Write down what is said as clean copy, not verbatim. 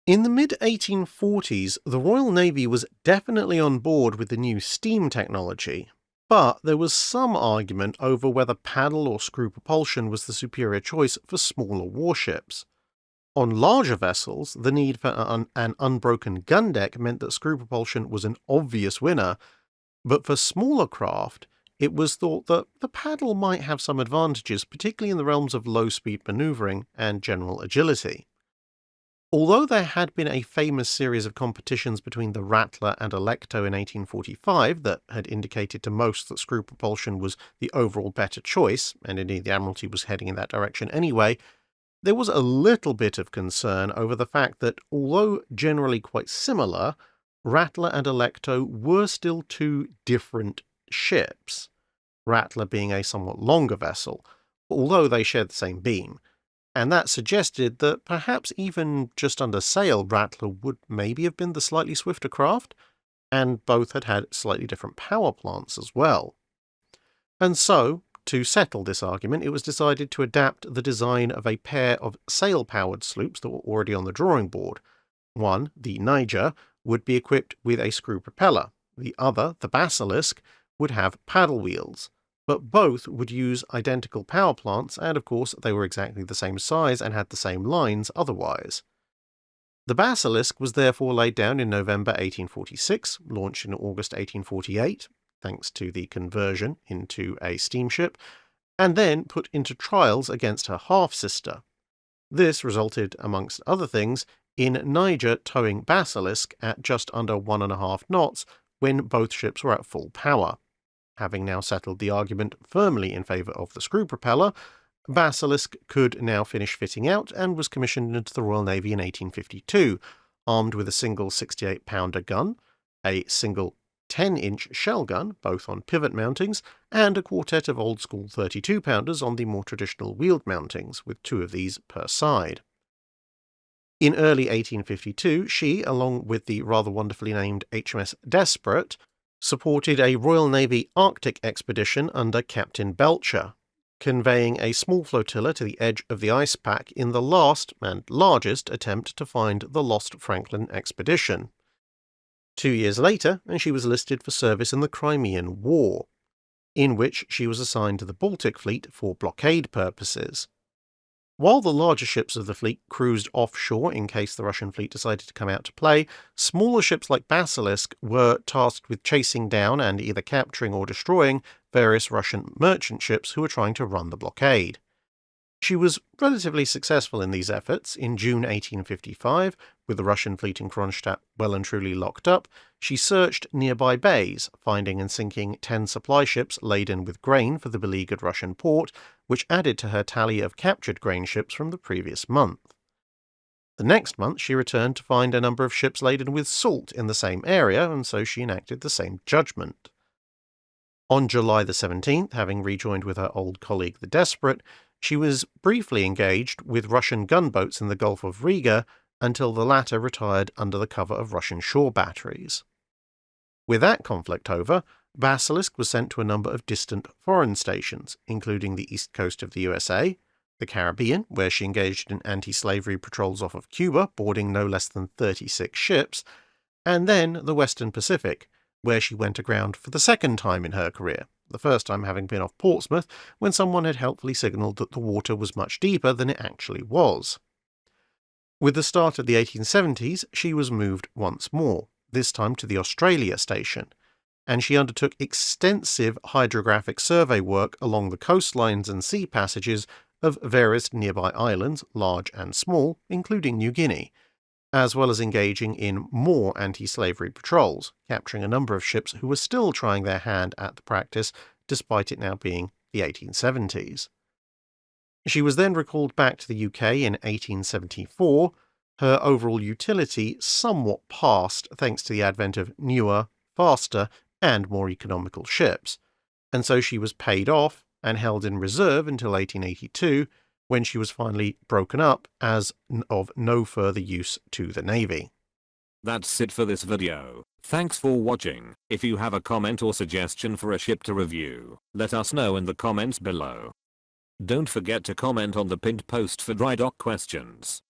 In the mid-1840s, the Royal Navy was definitely on board with the new steam technology, but there was some argument over whether paddle or screw propulsion was the superior choice for smaller warships. On larger vessels, the need for an unbroken gun deck meant that screw propulsion was an obvious winner, but for smaller craft, it was thought that the paddle might have some advantages, particularly in the realms of low-speed maneuvering and general agility. Although there had been a famous series of competitions between the Rattler and Alecto in 1845 that had indicated to most that screw propulsion was the overall better choice, and indeed the Admiralty was heading in that direction anyway, there was a little bit of concern over the fact that, although generally quite similar, Rattler and Alecto were still two different ships, Rattler being a somewhat longer vessel, although they shared the same beam. And that suggested that perhaps even just under sail, Rattler would maybe have been the slightly swifter craft, and both had had slightly different power plants as well. And so, to settle this argument, it was decided to adapt the design of a pair of sail-powered sloops that were already on the drawing board. One, the Niger, would be equipped with a screw propeller. The other, the Basilisk, would have paddle wheels. But both would use identical power plants, and of course they were exactly the same size and had the same lines otherwise. The Basilisk was therefore laid down in November 1846, launched in August 1848, thanks to the conversion into a steamship, and then put into trials against her half-sister. This resulted, amongst other things, in Niger towing Basilisk at just under 1.5 knots when both ships were at full power. Having now settled the argument firmly in favour of the screw propeller, Basilisk could now finish fitting out and was commissioned into the Royal Navy in 1852, armed with a single 68-pounder gun, a single 10-inch shell gun, both on pivot mountings, and a quartet of old-school 32-pounders on the more traditional wheeled mountings, with 2 of these per side. In early 1852, she, along with the rather wonderfully named HMS Desperate, supported a Royal Navy Arctic expedition under Captain Belcher, conveying a small flotilla to the edge of the ice pack in the last and largest attempt to find the lost Franklin expedition. 2 years later, and she was listed for service in the Crimean War, in which she was assigned to the Baltic Fleet for blockade purposes. While the larger ships of the fleet cruised offshore in case the Russian fleet decided to come out to play, smaller ships like Basilisk were tasked with chasing down and either capturing or destroying various Russian merchant ships who were trying to run the blockade. She was relatively successful in these efforts. In June 1855, with the Russian fleet in Kronstadt well and truly locked up, she searched nearby bays, finding and sinking 10 supply ships laden with grain for the beleaguered Russian port, which added to her tally of captured grain ships from the previous month. The next month she returned to find a number of ships laden with salt in the same area, and so she enacted the same judgment. On July the 17th, having rejoined with her old colleague the Desperate, she was briefly engaged with Russian gunboats in the Gulf of Riga until the latter retired under the cover of Russian shore batteries. With that conflict over, Basilisk was sent to a number of distant foreign stations, including the east coast of the USA, the Caribbean, where she engaged in anti-slavery patrols off of Cuba, boarding no less than 36 ships, and then the Western Pacific, where she went aground for the second time in her career, the first time having been off Portsmouth when someone had helpfully signalled that the water was much deeper than it actually was. With the start of the 1870s, she was moved once more, this time to the Australia station, and she undertook extensive hydrographic survey work along the coastlines and sea passages of various nearby islands, large and small, including New Guinea, as well as engaging in more anti-slavery patrols, capturing a number of ships who were still trying their hand at the practice, despite it now being the 1870s. She was then recalled back to the UK in 1874, her overall utility somewhat passed thanks to the advent of newer, faster, and more economical ships, and so she was paid off and held in reserve until 1882, when she was finally broken up as of no further use to the Navy. That's it for this video. Thanks for watching. If you have a comment or suggestion for a ship to review, let us know in the comments below. Don't forget to comment on the pinned post for dry dock questions.